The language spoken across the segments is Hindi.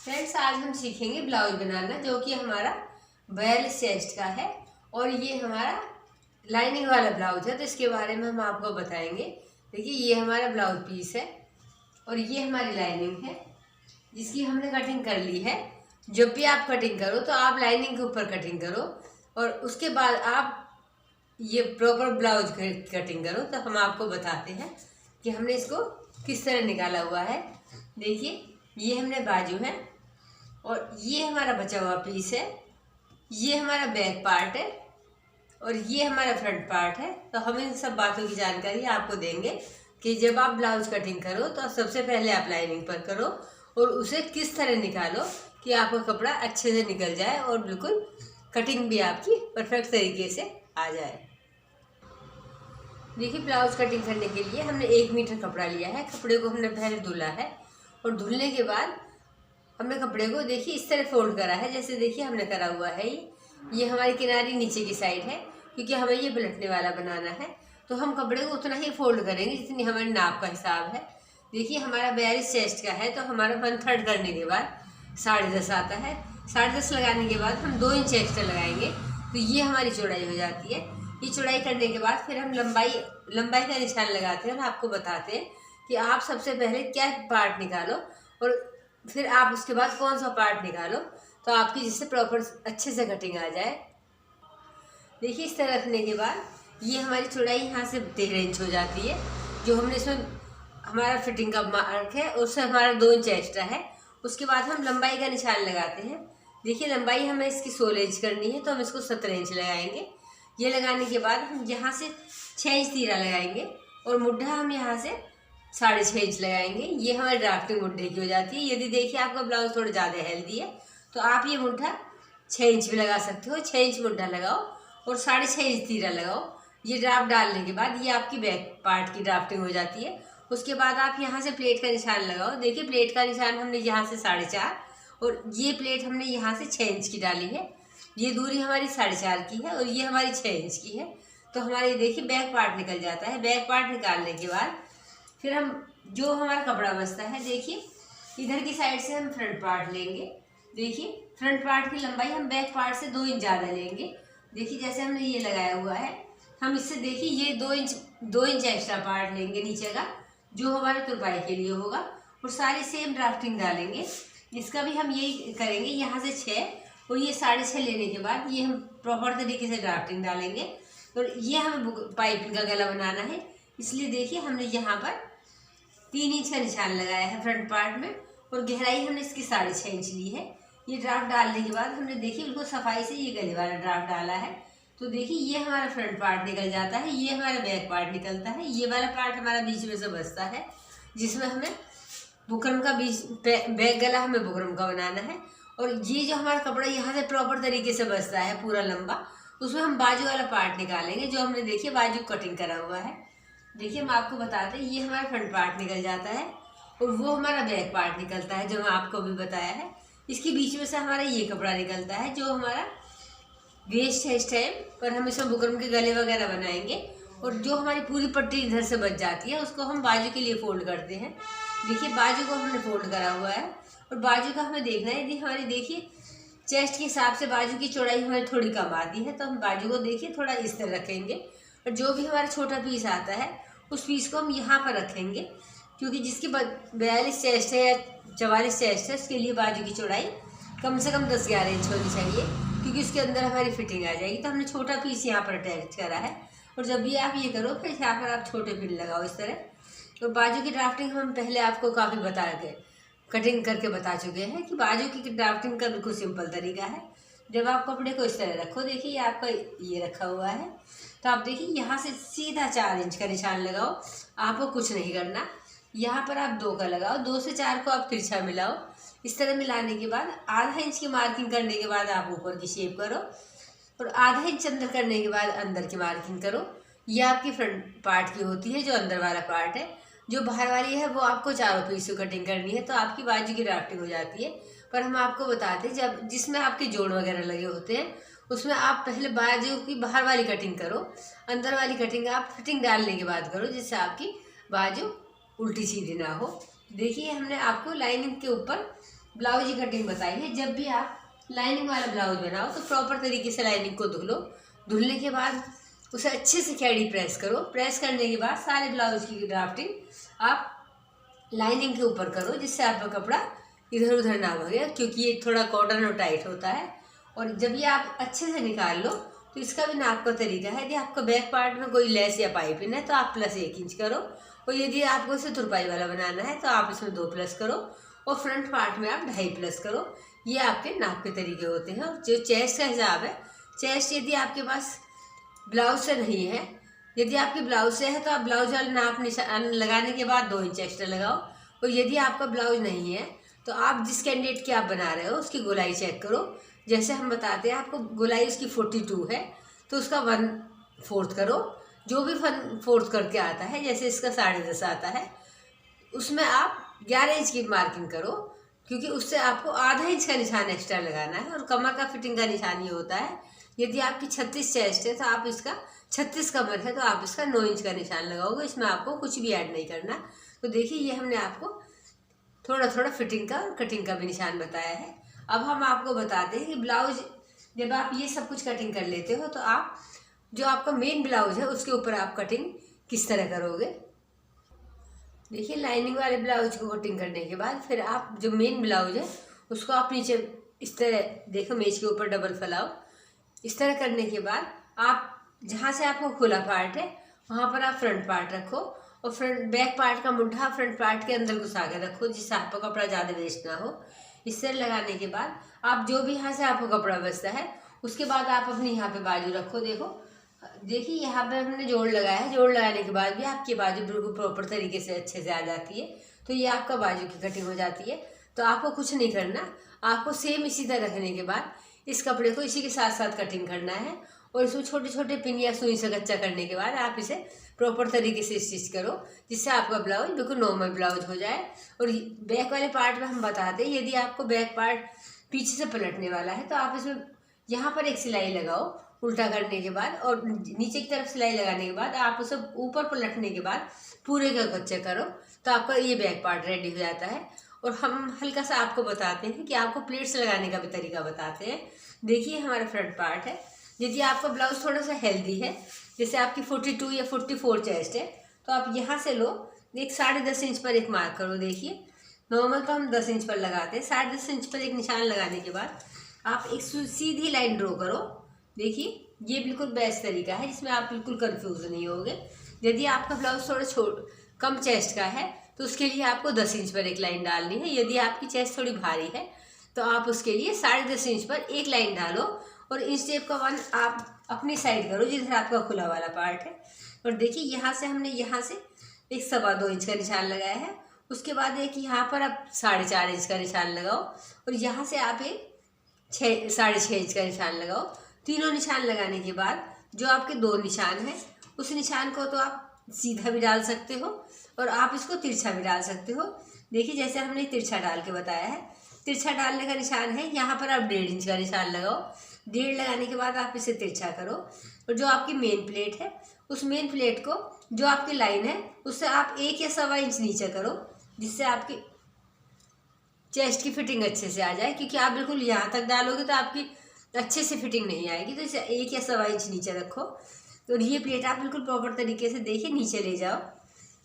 फ्रेंड्स, आज हम सीखेंगे ब्लाउज बनाना, जो कि हमारा 42 चेस्ट का है और ये हमारा लाइनिंग वाला ब्लाउज है। तो इसके बारे में हम आपको बताएंगे। देखिए, ये हमारा ब्लाउज पीस है और ये हमारी लाइनिंग है जिसकी हमने कटिंग कर ली है। जब भी आप कटिंग करो तो आप लाइनिंग के ऊपर कटिंग करो और उसके बाद आप ये प्रॉपर ब्लाउज कटिंग करो। तो हम आपको बताते हैं कि हमने इसको किस तरह निकाला हुआ है। देखिए, ये हमने बाजू है और ये हमारा बचा हुआ पीस है, ये हमारा बैक पार्ट है और ये हमारा फ्रंट पार्ट है। तो हम इन सब बातों की जानकारी आपको देंगे कि जब आप ब्लाउज कटिंग करो तो सबसे पहले आप लाइनिंग पर करो और उसे किस तरह निकालो कि आपका कपड़ा अच्छे से निकल जाए और बिल्कुल कटिंग भी आपकी परफेक्ट तरीके से आ जाए। देखिए, ब्लाउज कटिंग करने के लिए हमने 1 मीटर कपड़ा लिया है। कपड़े को हमने पहले धुला है और धुलने के बाद हमने कपड़े को देखिए इस तरह फोल्ड करा है, जैसे देखिए हमने करा हुआ है। ये हमारी किनारी नीचे की साइड है क्योंकि हमें ये पलटने वाला बनाना है। तो हम कपड़े को उतना ही फोल्ड करेंगे जितनी हमारे नाप का हिसाब है। देखिए, हमारा 42 चेस्ट का है तो हमारा 1/3 करने के बाद 10.5 आता है। 10.5 लगाने के बाद हम 2 इंच एक्स्ट्रा लगाएंगे तो ये हमारी चौड़ाई हो जाती है। ये चौड़ाई करने के बाद फिर हम लंबाई का निशान लगाते हैं और आपको बताते हैं कि आप सबसे पहले क्या पार्ट निकालो और फिर आप उसके बाद कौन सा पार्ट निकालो तो आपकी जिससे प्रॉपर अच्छे से कटिंग आ जाए। देखिए, इस तरह रखने के बाद ये हमारी चौड़ाई यहाँ से 13 इंच हो जाती है। जो हमने इसमें हमारा फिटिंग का मार्क है उससे हमारा 2 इंच एक्स्ट्रा है। उसके बाद हम लंबाई का निशान लगाते हैं। देखिए, लंबाई हमें इसकी 16 इंच करनी है तो हम इसको 17 इंच लगाएंगे। ये लगाने के बाद हम यहाँ से 6 इंच तीरा लगाएंगे और मुड्ढा हम यहाँ से 6.5 इंच लगाएंगे। ये हमारी ड्राफ्टिंग मुड्ढे की हो जाती है। यदि देखिए आपका ब्लाउज थोड़ा ज़्यादा हेल्दी है तो आप ये मुड्ढा 6 इंच भी लगा सकते हो। 6 इंच मुड्ढा लगाओ और 6.5 इंच तीरा लगाओ। ये ड्राफ्ट डालने के बाद ये आपकी बैक पार्ट की ड्राफ्टिंग हो जाती है। उसके बाद आप यहाँ से प्लेट का निशान लगाओ। देखिए, प्लेट का निशान हमने यहाँ से 4.5 और ये प्लेट हमने यहाँ से 6 इंच की डाली है। ये दूरी हमारी 4.5 की है और ये हमारी 6 इंच की है। तो हमारी देखिए बैक पार्ट निकल जाता है। बैक पार्ट निकालने के बाद फिर हम जो हमारा कपड़ा बचता है, देखिए इधर की साइड से हम फ्रंट पार्ट लेंगे। देखिए, फ्रंट पार्ट की लंबाई हम बैक पार्ट से 2 इंच ज़्यादा लेंगे। देखिए, जैसे हमने ये लगाया हुआ है, हम इससे देखिए ये 2 इंच एक्स्ट्रा पार्ट लेंगे नीचे का, जो हमारे तुरपाई के लिए होगा और सारी सेम ड्राफ्टिंग डालेंगे। इसका भी हम यही करेंगे, यहाँ से 6 और ये 6.5 लेने के बाद ये हम प्रॉपर तरीके से ड्राफ्टिंग डालेंगे। और ये हमें पाइपिंग का गला बनाना है, इसलिए देखिए हमने यहाँ पर 3 इंच का निशान लगाया है फ्रंट पार्ट में और गहराई हमने इसकी 6.5 इंच ली है। ये ड्राफ्ट डालने के बाद हमने देखिए बिल्कुल सफाई से ये गले वाला ड्राफ्ट डाला है। तो देखिए, ये हमारा फ्रंट पार्ट निकल जाता है, ये हमारा बैक पार्ट निकलता है। ये वाला पार्ट हमारा बीच में से बचता है जिसमें हमें बुकरम का बैक गला हमें बुकरम का बनाना है। और ये जो हमारा कपड़ा यहाँ से प्रॉपर तरीके से बचता है पूरा लंबा, उसमें हम बाजू वाला पार्ट निकालेंगे जो हमने देखिए बाजू कटिंग करा हुआ है। देखिए, हम आपको बताते हैं, ये हमारा फ्रंट पार्ट निकल जाता है और वो हमारा बैक पार्ट निकलता है जो मैं आपको अभी बताया है। इसके बीच में से हमारा ये कपड़ा निकलता है जो हमारा वेस्ट है। इस टाइम पर हम इसमें बुकरम के गले वगैरह बनाएंगे और जो हमारी पूरी पट्टी इधर से बच जाती है उसको हम बाजू के लिए फोल्ड करते हैं। देखिए, बाजू को हमने फोल्ड करा हुआ है और बाजू का हमें देखना है। यदि हमारी देखिए चेस्ट के हिसाब से बाजू की चौड़ाई हमारी थोड़ी कम आती है तो हम बाजू को देखिए थोड़ा इस तरह रखेंगे और जो भी हमारा छोटा पीस आता है उस पीस को हम यहाँ पर रखेंगे, क्योंकि जिसकी 42 चेस्ट है या 44 चेस्ट है उसके लिए बाजू की चौड़ाई कम से कम 10-11 इंच होनी चाहिए, क्योंकि उसके अंदर हमारी फिटिंग आ जाएगी। तो हमने छोटा पीस यहाँ पर अटैच करा है और जब भी आप ये करो फिर यहाँ पर आप छोटे पिन लगाओ इस तरह। और बाजू की ड्राफ्टिंग हम पहले आपको काफ़ी बता के कटिंग करके बता चुके हैं कि बाजू की ड्राफ्टिंग का बिल्कुल सिंपल तरीका है। जब आप कपड़े को इस तरह रखो, देखिए ये आपका ये रखा हुआ है, तो आप देखिए यहाँ से सीधा 4 इंच का निशान लगाओ। आपको कुछ नहीं करना, यहाँ पर आप 2 का लगाओ, 2 से 4 को आप तिरछा मिलाओ। इस तरह मिलाने के बाद ½ इंच की मार्किंग करने के बाद आप ऊपर की शेप करो और ½ इंच अंदर करने के बाद अंदर की मार्किंग करो। ये आपकी फ्रंट पार्ट की होती है जो अंदर वाला पार्ट है। जो बाहर वाली है वो आपको चारों पीस की कटिंग करनी है तो आपकी बाजू की ड्राफ्टिंग हो जाती है। पर हम आपको बताते हैं जब जिसमें आपके जोड़ वगैरह लगे होते हैं उसमें आप पहले बाजू की बाहर वाली कटिंग करो, अंदर वाली कटिंग आप फिटिंग डालने के बाद करो, जिससे आपकी बाजू उल्टी सीधी ना हो। देखिए, हमने आपको लाइनिंग के ऊपर ब्लाउज की कटिंग बताई है। जब भी आप लाइनिंग वाला ब्लाउज बनाओ तो प्रॉपर तरीके से लाइनिंग को धुलो। धुलने के बाद उसे अच्छे से कैडी प्रेस करो। प्रेस करने के बाद सारे ब्लाउज की ड्राफ्टिंग आप लाइनिंग के ऊपर करो, जिससे आपका कपड़ा इधर उधर ना भगे, क्योंकि ये थोड़ा कॉटन और टाइट होता है। और जब ये आप अच्छे से निकाल लो तो इसका भी नाप का तरीका है। यदि आपका बैक पार्ट में कोई लेस या पाइपिंग है तो आप +1 इंच करो, और यदि आपको इसे तुरपाई वाला बनाना है तो आप इसमें 2 प्लस करो, और फ्रंट पार्ट में आप 2.5 प्लस करो। ये आपके नाप के तरीके होते हैं। और जो चेस्ट का हिसाब है, चेस्ट यदि आपके पास ब्लाउज से नहीं है, यदि आपके ब्लाउज से है तो आप ब्लाउज वाले नाप निशान लगाने के बाद 2 इंच एक्स्ट्रा लगाओ। और यदि आपका ब्लाउज नहीं है तो आप जिस कैंडिडेट की आप बना रहे हो उसकी गोलाई चेक करो। जैसे हम बताते हैं, आपको गोलाई उसकी 42 है तो उसका 1/4 करो। जो भी 1/4 करके आता है, जैसे इसका 10.5 आता है, उसमें आप 11 इंच की मार्किंग करो, क्योंकि उससे आपको ½ इंच का निशान एक्स्ट्रा लगाना है। और कमर का फिटिंग का निशान ये होता है, यदि आपकी 36 चेस्ट है तो आप इसका 36 कमर है तो आप इसका 9 इंच का निशान लगाओगे। इसमें आपको कुछ भी ऐड नहीं करना। तो देखिए, ये हमने आपको थोड़ा थोड़ा फिटिंग का और कटिंग का भी निशान बताया है। अब हम आपको बताते हैं कि ब्लाउज जब आप ये सब कुछ कटिंग कर लेते हो तो आप जो आपका मेन ब्लाउज है उसके ऊपर आप कटिंग किस तरह करोगे। देखिए, लाइनिंग वाले ब्लाउज को कटिंग करने के बाद फिर आप जो मेन ब्लाउज है उसको आप नीचे इस तरह देखो, मेज के ऊपर डबल फैलाओ। इस तरह करने के बाद आप जहाँ से आपको खुला पार्ट है वहाँ पर आप फ्रंट पार्ट रखो, और बैक पार्ट का मुंढा फ्रंट पार्ट के अंदर घुसा के रखो, जिससे आपका कपड़ा ज़्यादा वेस्ट ना हो। इस तरह लगाने के बाद आप जो भी यहाँ से आपको कपड़ा बचता है उसके बाद आप अपनी यहाँ पे बाजू रखो। देखिए यहाँ पे हमने जोड़ लगाया है। जोड़ लगाने के बाद भी आपकी बाजू बिल्कुल प्रॉपर तरीके से अच्छे से आ जाती है। तो ये आपका बाजू की कटिंग हो जाती है। तो आपको कुछ नहीं करना, आपको सेम इसी तरह रखने के बाद इस कपड़े को इसी के साथ साथ कटिंग करना है, और इसमें छोटे छोटे पिन या सुई से कच्चा करने के बाद आप इसे प्रॉपर तरीके से स्टिच करो, जिससे आपका ब्लाउज बिल्कुल नॉर्मल ब्लाउज हो जाए। और बैक वाले पार्ट में हम बताते हैं, यदि आपको बैक पार्ट पीछे से पलटने वाला है तो आप इसमें यहाँ पर एक सिलाई लगाओ उल्टा करने के बाद, और नीचे की तरफ सिलाई लगाने के बाद आप उसे ऊपर पलटने के बाद पूरे का कच्चा करो, तो आपका ये बैक पार्ट रेडी हो जाता है। और हम हल्का सा आपको बताते हैं कि आपको प्लेट्स लगाने का भी तरीका बताते हैं। देखिए, हमारा फ्रंट पार्ट है। यदि आपका ब्लाउज थोड़ा सा हेल्दी है, जैसे आपकी 42 या 44 चेस्ट है, तो आप यहाँ से लो, एक 10.5 इंच पर एक मार्क करो। देखिए, नॉर्मल तो हम 10 इंच पर लगाते हैं। 10.5 इंच पर एक निशान लगाने के बाद आप एक सीधी लाइन ड्रॉ करो। देखिए, ये बिल्कुल बेस्ट तरीका है जिसमें आप बिल्कुल कंफ्यूज नहीं होगे। यदि आपका ब्लाउज थोड़ा कम चेस्ट का है तो उसके लिए आपको 10 इंच पर एक लाइन डालनी है। यदि आपकी चेस्ट थोड़ी भारी है तो आप उसके लिए 10.5 इंच पर एक लाइन डालो, और इस शेप का 1 आप अपनी साइड करो जिधर आपका खुला वाला पार्ट है। और देखिए, यहाँ से हमने यहाँ से एक 2.25 इंच का निशान लगाया है। उसके बाद एक यहाँ पर आप 4.5 इंच का निशान लगाओ, और यहाँ से आप एक 6.5 इंच का निशान लगाओ। तीनों निशान लगाने के बाद जो आपके 2 निशान हैं उस निशान को तो आप सीधा भी डाल सकते हो और आप इसको तिरछा भी डाल सकते हो। देखिए, जैसे हमने तिरछा डाल के बताया है, तिरछा डालने का निशान है यहाँ पर आप 1.5 इंच का निशान लगाओ। 1.5 लगाने के बाद आप इसे तिरछा करो, और जो आपकी मेन प्लेट है उस मेन प्लेट को जो आपकी लाइन है उससे आप 1 या 1.25 इंच नीचे करो, जिससे आपकी चेस्ट की फिटिंग अच्छे से आ जाए। क्योंकि आप बिल्कुल यहाँ तक डालोगे तो आपकी अच्छे से फिटिंग नहीं आएगी, तो इसे 1 या 1.25 इंच नीचे रखो। और ये प्लेट आप बिल्कुल प्रॉपर तरीके से देखिए नीचे ले जाओ।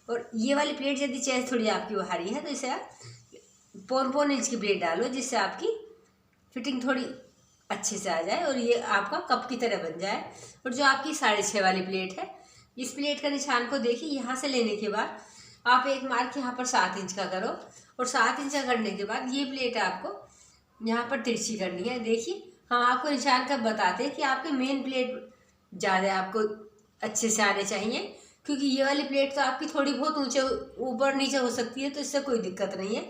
और ये वाली प्लेट यदि चेस्ट थोड़ी आपकी भारी है तो इसे आप 4 इंच की प्लेट डालो, जिससे आपकी फिटिंग थोड़ी अच्छे से आ जाए और ये आपका कप की तरह बन जाए। और जो आपकी 6.5 वाली प्लेट है, इस प्लेट का निशान को देखिए, यहाँ से लेने के बाद आप एक मार्क यहाँ पर 7 इंच का करो, और 7 इंच का करने के बाद ये प्लेट आपको यहाँ पर तिरछी करनी है। देखिए, हम आपको निशान कब बताते हैं कि आपके मेन प्लेट ज़्यादा आपको अच्छे से आने चाहिए, क्योंकि ये वाली प्लेट तो आपकी थोड़ी बहुत ऊंचे ऊपर नीचे हो सकती है, तो इससे कोई दिक्कत नहीं है।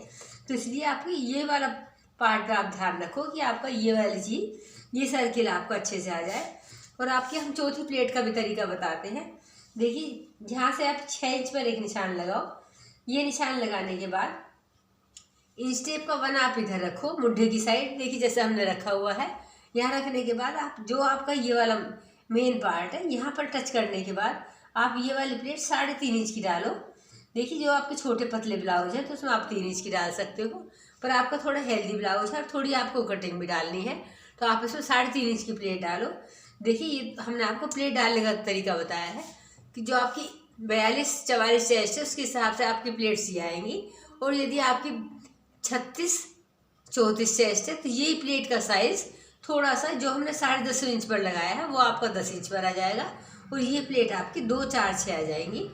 तो इसलिए आपकी ये वाला पार्ट का आप ध्यान रखो कि आपका ये वाली चीज़, ये सर्किल आपको अच्छे से आ जाए। और आपकी हम चौथी प्लेट का भी तरीका बताते हैं। देखिए, यहाँ से आप 6 इंच पर एक निशान लगाओ। ये निशान लगाने के बाद इंच टेप का 1 आप इधर रखो मुड्ढे की साइड। देखिए, जैसे हमने रखा हुआ है, यहाँ रखने के बाद आप जो आपका ये वाला मेन पार्ट है यहाँ पर टच करने के बाद आप ये वाली प्लेट 3.5 इंच की डालो। देखिए, जो आपके छोटे पतले ब्लाउज है तो उसमें आप 3 इंच की डाल सकते हो। पर आपका थोड़ा हेल्दी ब्लाउज है और थोड़ी आपको कटिंग भी डालनी है, तो आप इसमें 3.5 इंच की प्लेट डालो। देखिए ये हमने आपको प्लेट डालने का तरीका बताया है कि जो आपकी 42-44 चेस्ट है उसके हिसाब से आपकी प्लेट सी आएंगी। और यदि आपकी 36-34 चेस्ट है तो यही प्लेट का साइज थोड़ा सा जो हमने 10.5 इंच पर लगाया है वो आपका 10 इंच पर आ जाएगा। और ये प्लेट आपकी 2, 4, 6 आ जाएंगी।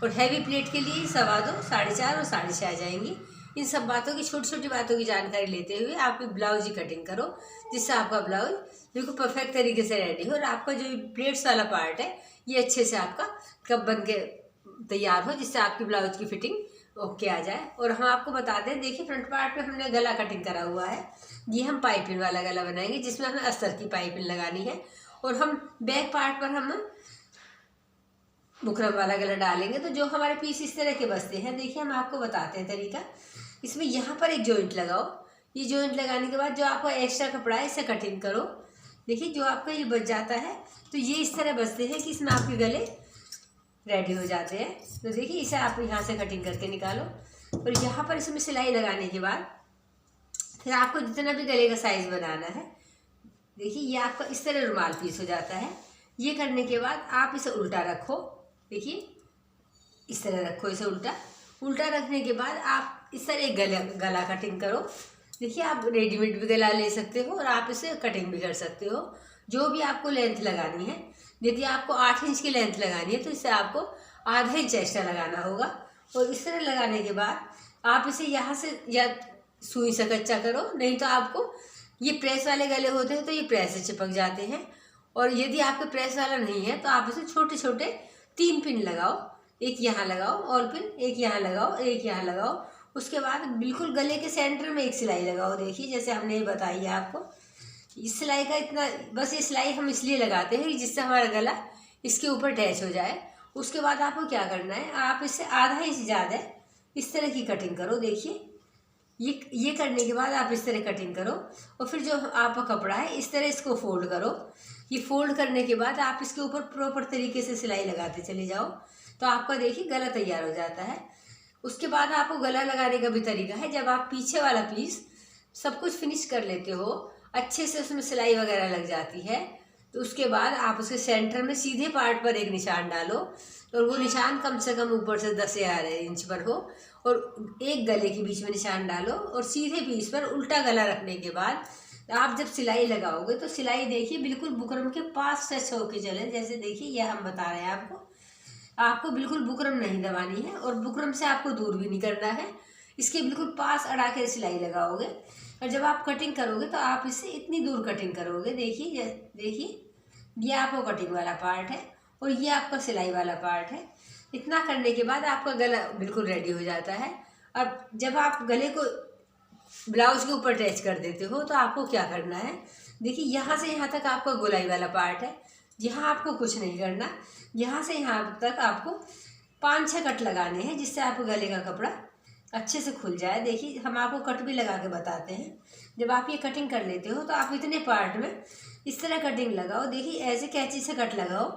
और हैवी प्लेट के लिए 2.25, 4.5 और 6.5 आ जाएंगी। इन सब बातों की, छोटी छोटी बातों की जानकारी लेते हुए आप ब्लाउज की कटिंग करो, जिससे आपका ब्लाउज बिल्कुल परफेक्ट तरीके से रेडी हो और आपका जो प्लेट्स वाला पार्ट है ये अच्छे से आपका कब बन के तैयार हो, जिससे आपकी ब्लाउज की फिटिंग ओके आ जाए। और हम आपको बताते हैं, देखिए फ्रंट पार्ट में हमने गला कटिंग करा हुआ है। ये हम पाइपिंग वाला गला बनाएंगे जिसमें हमें अस्तर की पाइपिंग लगानी है। और हम बैक पार्ट पर हम बुकरम वाला गला डालेंगे। तो जो हमारे पीस इस तरह के बचते हैं, देखिए हम आपको बताते हैं तरीका। इसमें यहाँ पर एक जॉइंट लगाओ। ये जॉइंट लगाने के बाद जो आपका एक्स्ट्रा कपड़ा है इसे कटिंग करो। देखिए जो आपका ये बच जाता है तो ये इस तरह बचते हैं कि इसमें आपके गले रेडी हो जाते हैं। तो देखिए इसे आप यहाँ से कटिंग करके निकालो। और यहाँ पर इसमें सिलाई लगाने के बाद फिर आपको जितना भी गले का साइज बनाना है, देखिए ये आपका इस तरह रुमाल पीस हो जाता है। ये करने के बाद आप इसे उल्टा रखो। देखिए इस तरह रखो इसे उल्टा। उल्टा रखने के बाद आप इस तरह गला कटिंग करो। देखिए आप रेडीमेड भी गला ले सकते हो और आप इसे कटिंग भी कर सकते हो, जो भी आपको लेंथ लगानी है। यदि आपको 8 इंच की लेंथ लगानी है तो इससे आपको ½ इंच एक्स्ट्रा लगाना होगा। और इस तरह लगाने के बाद आप इसे यहाँ से या सुई से कच्चा करो, नहीं तो आपको ये प्रेस वाले गले होते हैं तो ये प्रेस से चिपक जाते हैं। और यदि आपके प्रेस वाला नहीं है तो आप इसे छोटे छोटे 3 पिन लगाओ। एक यहाँ लगाओ ऑल पिन, एक यहाँ लगाओ, एक यहाँ लगाओ। उसके बाद बिल्कुल गले के सेंटर में एक सिलाई लगाओ। देखिए जैसे हमने ये बताई है आपको, इस सिलाई का इतना, बस ये सिलाई हम इसलिए लगाते हैं जिससे हमारा गला इसके ऊपर अटैच हो जाए। उसके बाद आपको क्या करना है, आप इससे ½ इंच ज़्यादा इस तरह की कटिंग करो। देखिए ये करने के बाद आप इस तरह कटिंग करो। और फिर जो आपका कपड़ा है इस तरह इसको फोल्ड करो। ये फोल्ड करने के बाद आप इसके ऊपर प्रॉपर तरीके से सिलाई लगाते चले जाओ, तो आपका देखिए गला तैयार हो जाता है। उसके बाद आपको गला लगाने का भी तरीका है। जब आप पीछे वाला पीस सब कुछ फिनिश कर लेते हो, अच्छे से उसमें सिलाई वगैरह लग जाती है, तो उसके बाद आप उसके सेंटर में सीधे पार्ट पर एक निशान डालो। और वो निशान कम से कम ऊपर से 10 या 11 इंच पर हो। और एक गले के बीच में निशान डालो और सीधे पीस पर उल्टा गला रखने के बाद आप जब सिलाई लगाओगे तो सिलाई देखिए बिल्कुल बुकरम के पास टच होके चले। जैसे देखिए ये हम बता रहे हैं आपको बिल्कुल बुकरम नहीं दबानी है और बुकरम से आपको दूर भी नहीं करना है। इसके बिल्कुल पास अड़ा के सिलाई लगाओगे। और जब आप कटिंग करोगे तो आप इससे इतनी दूर कटिंग करोगे। देखिए ये आपका कटिंग वाला पार्ट है और ये आपका सिलाई वाला पार्ट है। इतना करने के बाद आपका गला बिल्कुल रेडी हो जाता है। अब जब आप गले को ब्लाउज के ऊपर अटैच कर देते हो तो आपको क्या करना है, देखिए यहाँ से यहाँ तक आपका गोलाई वाला पार्ट है। यहाँ आपको कुछ नहीं करना, यहाँ से यहाँ तक आपको 5-6 कट लगाने हैं, जिससे आपको गले का कपड़ा अच्छे से खुल जाए। देखिए हम आपको कट भी लगा के बताते हैं। जब आप ये कटिंग कर लेते हो तो आप इतने पार्ट में इस तरह कटिंग लगाओ। देखिए ऐसे कैंची से कट लगाओ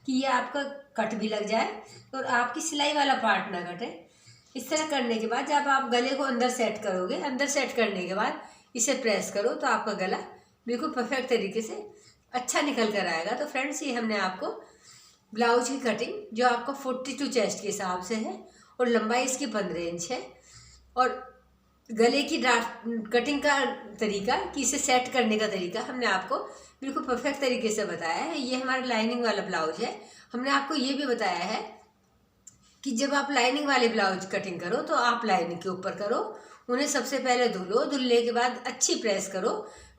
कि ये आपका कट भी लग जाए और आपकी सिलाई वाला पार्ट ना कटे। इस तरह करने के बाद जब आप गले को अंदर सेट करोगे, अंदर सेट करने के बाद इसे प्रेस करो तो आपका गला बिल्कुल परफेक्ट तरीके से अच्छा निकल कर आएगा। तो फ्रेंड्स ये हमने आपको ब्लाउज की कटिंग जो आपका 42 चेस्ट के हिसाब से है और लंबाई इसकी 15 इंच है, और गले की कटिंग का तरीका कि इसे सेट करने का तरीका हमने आपको बिल्कुल परफेक्ट तरीके से बताया है। ये हमारा लाइनिंग वाला ब्लाउज है। हमने आपको ये भी बताया है कि जब आप लाइनिंग वाले ब्लाउज कटिंग करो तो आप लाइनिंग के ऊपर करो, उन्हें सबसे पहले धुलो, धुलने के बाद अच्छी प्रेस करो।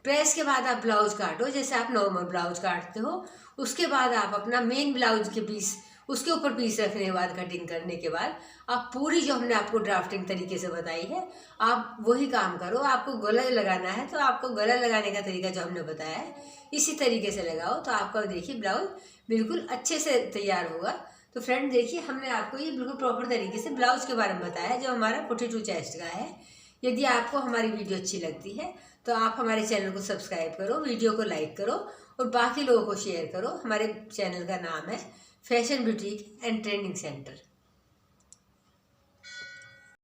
प्रेस के बाद आप ब्लाउज काटो जैसे आप नॉर्मल ब्लाउज काटते हो। उसके बाद आप अपना मेन ब्लाउज के पीस उसके ऊपर पीस रखने के बाद कटिंग करने के बाद आप पूरी जो हमने आपको ड्राफ्टिंग तरीके से बताई है आप वही काम करो। आपको गला लगाना है तो आपको गला लगाने का तरीका जो हमने बताया है इसी तरीके से लगाओ, तो आपका देखिए ब्लाउज बिल्कुल अच्छे से तैयार होगा। तो फ्रेंड देखिए हमने आपको ये बिल्कुल प्रॉपर तरीके से ब्लाउज के बारे में बताया है जो हमारा 42 चेस्ट का है। यदि आपको हमारी वीडियो अच्छी लगती है तो आप हमारे चैनल को सब्सक्राइब करो, वीडियो को लाइक करो और बाकी लोगों को शेयर करो। हमारे चैनल का नाम है fashion boutique and training centre.